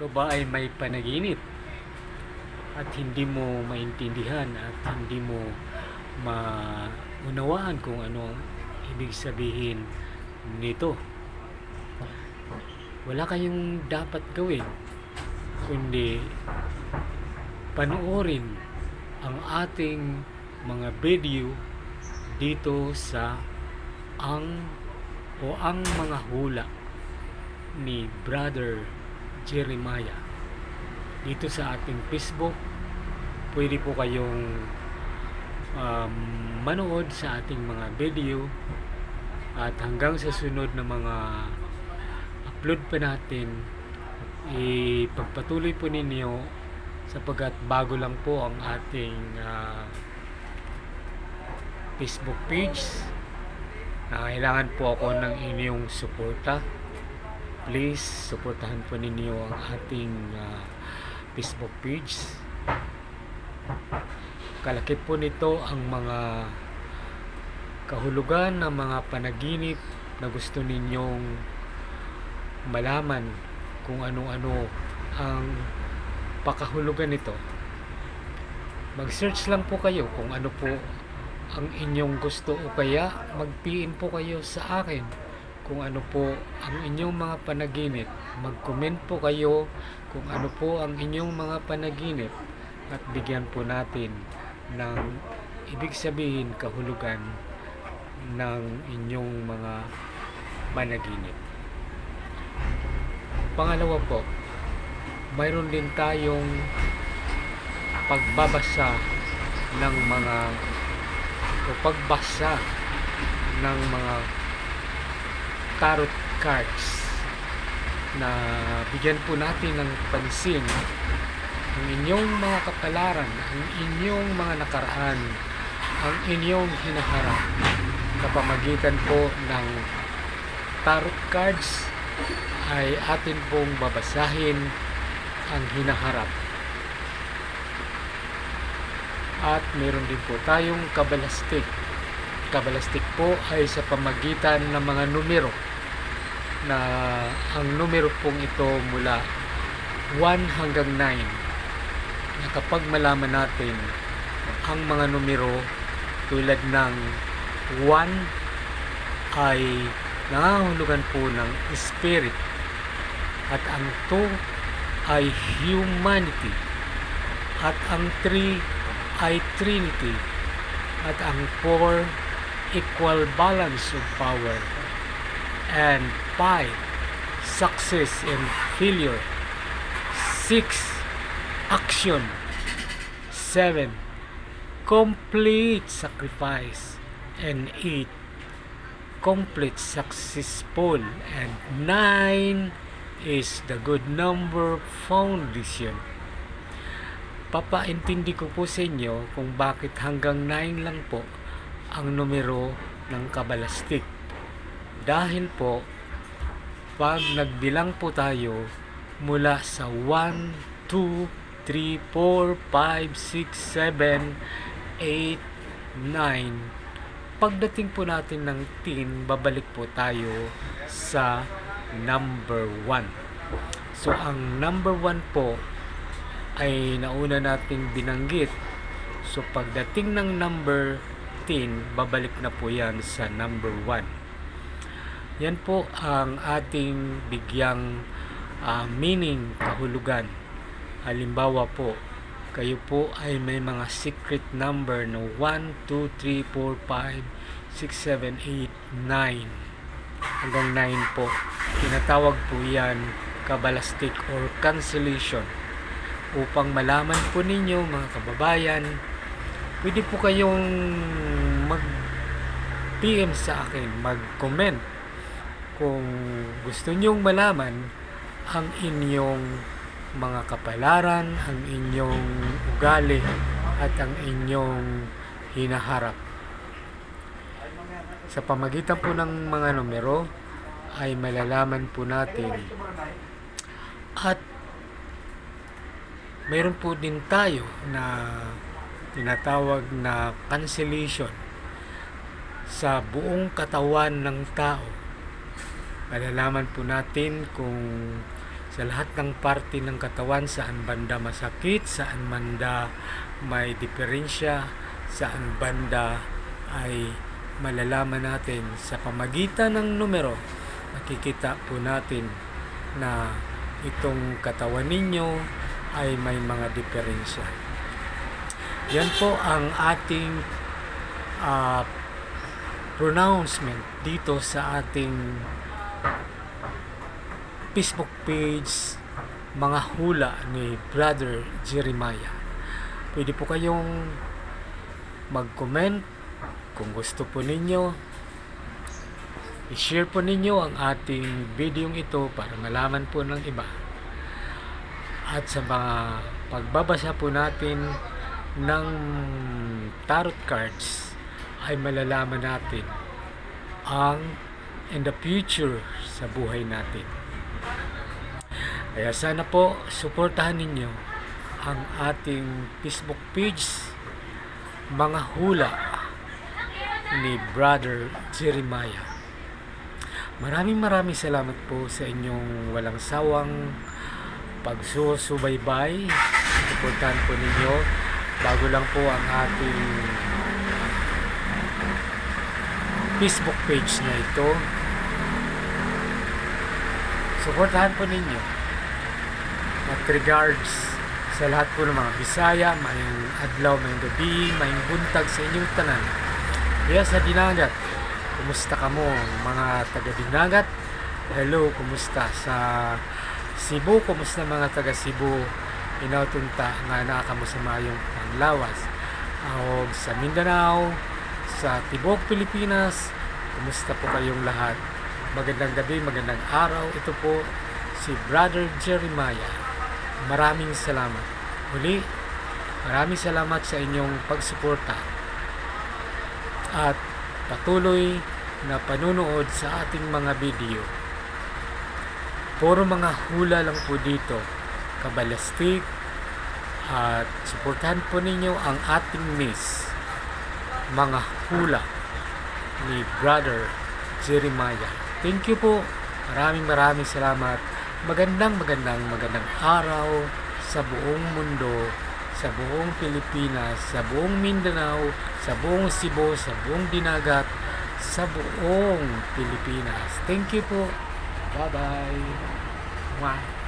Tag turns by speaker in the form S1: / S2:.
S1: Ikaw ba ay may panaginip at hindi mo maintindihan at hindi mo maunawaan kung ano ang ibig sabihin nito? Wala kayong dapat gawin kundi panoorin ang ating mga video dito sa ang mga hula ni Brother Jeremiah. Dito sa ating Facebook, pwede po kayong manood sa ating mga video, at hanggang sa sunod na mga upload pa natin, ipagpatuloy po ninyo sapagkat bago lang po ang ating Facebook page. Kailangan po ako ng inyong suporta. Please, suportahan po ninyo ang ating Facebook page. Kalaki po nito ang mga kahulugan ng mga panaginip na gusto ninyong malaman kung ano-ano ang pakahulugan nito. Mag-search lang po kayo kung ano po ang inyong gusto, o kaya mag-PM po kayo sa akin kung ano po ang inyong mga panaginip. Mag-comment po kayo kung ano po ang inyong mga panaginip at bigyan po natin ng ibig sabihin, kahulugan ng inyong mga panaginip. Pangalawa po, mayroon din tayong pagbabasa ng mga pagbasa ng mga tarot cards na bigyan po natin ng pansin ang inyong mga kapalaran, ang inyong mga nakaraan, ang inyong hinaharap sa pamamagitan po ng tarot cards. Ay atin pong babasahin ang hinaharap. At meron din po tayong kabalastik. Kabalastik po ay sa pamagitan ng mga numero, na ang numero pong ito mula 1 hanggang 9, na kapag malaman natin ang mga numero tulad ng 1 ay nangangahulugan po ng spirit, at ang 2 ay humanity, at ang 3 ay Trinity, at ang 4 equal balance of power, and 5 success and failure, 6 action, 7 complete sacrifice, and 8 complete successful, and 9 is the good number foundation. Papaintindi ko po sa inyo kung bakit hanggang 9 lang po ang numero ng kabalastik. Dahil po, pag nagbilang po tayo mula sa 1, 2, 3, 4, 5, 6, 7, 8, 9, pagdating po natin ng 10, babalik po tayo sa number 1. So, ang number 1 po ay nauna nating binanggit. So, pagdating ng number 10, babalik na po yan sa number 1. Yan po ang ating bigyang meaning, kahulugan. Halimbawa po, kayo po ay may mga secret number na 1, 2, 3, 4, 5, 6, 7, 8, 9. Hanggang 9 po. Tinatawag po yan kabalastic or cancellation. Upang malaman po ninyo, mga kababayan, pwede po kayong mag-PM sa akin, mag-comment kung gusto nyong malaman ang inyong mga kapalaran, ang inyong ugali, at ang inyong hinaharap. Sa pamagitan po ng mga numero ay malalaman po natin. At mayroon po din tayo na tinatawag na cancellation sa buong katawan ng tao. Malalaman po natin kung sa sa lahat ng parte ng katawan, saan banda masakit, saan banda may diferensya, saan banda ay malalaman natin sa pamagitan ng numero. Nakikita po natin na itong katawan ninyo ay may mga diferensya. Yan po ang ating pronouncement dito sa ating Facebook page, Mga Hula ni Brother Jeremiah. Pwede po kayong mag-comment kung gusto po ninyo. I-share po ninyo ang ating video ito para malaman po ng iba. At sa mga pagbabasa po natin ng tarot cards ay malalaman natin ang in the future sa buhay natin. Kaya sana po suportahan ninyo ang ating Facebook page, Mga Hula ni Brother Jeremiah. Maraming salamat po sa inyong walang sawang pagsusubaybay. Suportahan po ninyo. Bago lang po ang ating Facebook page na ito. Suportahan po ninyo. At regards sa lahat po ng mga Bisaya, mayang adlaw, mayang gabi, mayang buntag sa inyong tanan. Kaya sa Dinagat, kumusta ka mo mga taga Dinagat? Hello, kumusta sa Cebu? Kumusta mga taga Cebu? Inautunta nga nakakamo sa mayong panglawas. O sa Mindanao, sa Tibok, Pilipinas, kumusta po kayong lahat? Magandang gabi, magandang araw. Ito po si Brother Jeremiah. Maraming salamat. Muli, maraming salamat sa inyong pagsuporta at patuloy na panunood sa ating mga video. Puro mga hula lang po dito, kabalastik, at suportahan po ninyo ang ating miss, Mga Hula ni Brother Jeremiah. Thank you po. Maraming salamat. Magandang araw sa buong mundo, sa buong Pilipinas, sa buong Mindanao, sa buong Cebu, sa buong Dinagat, sa buong Pilipinas. Thank you po. Bye-bye. Mwah.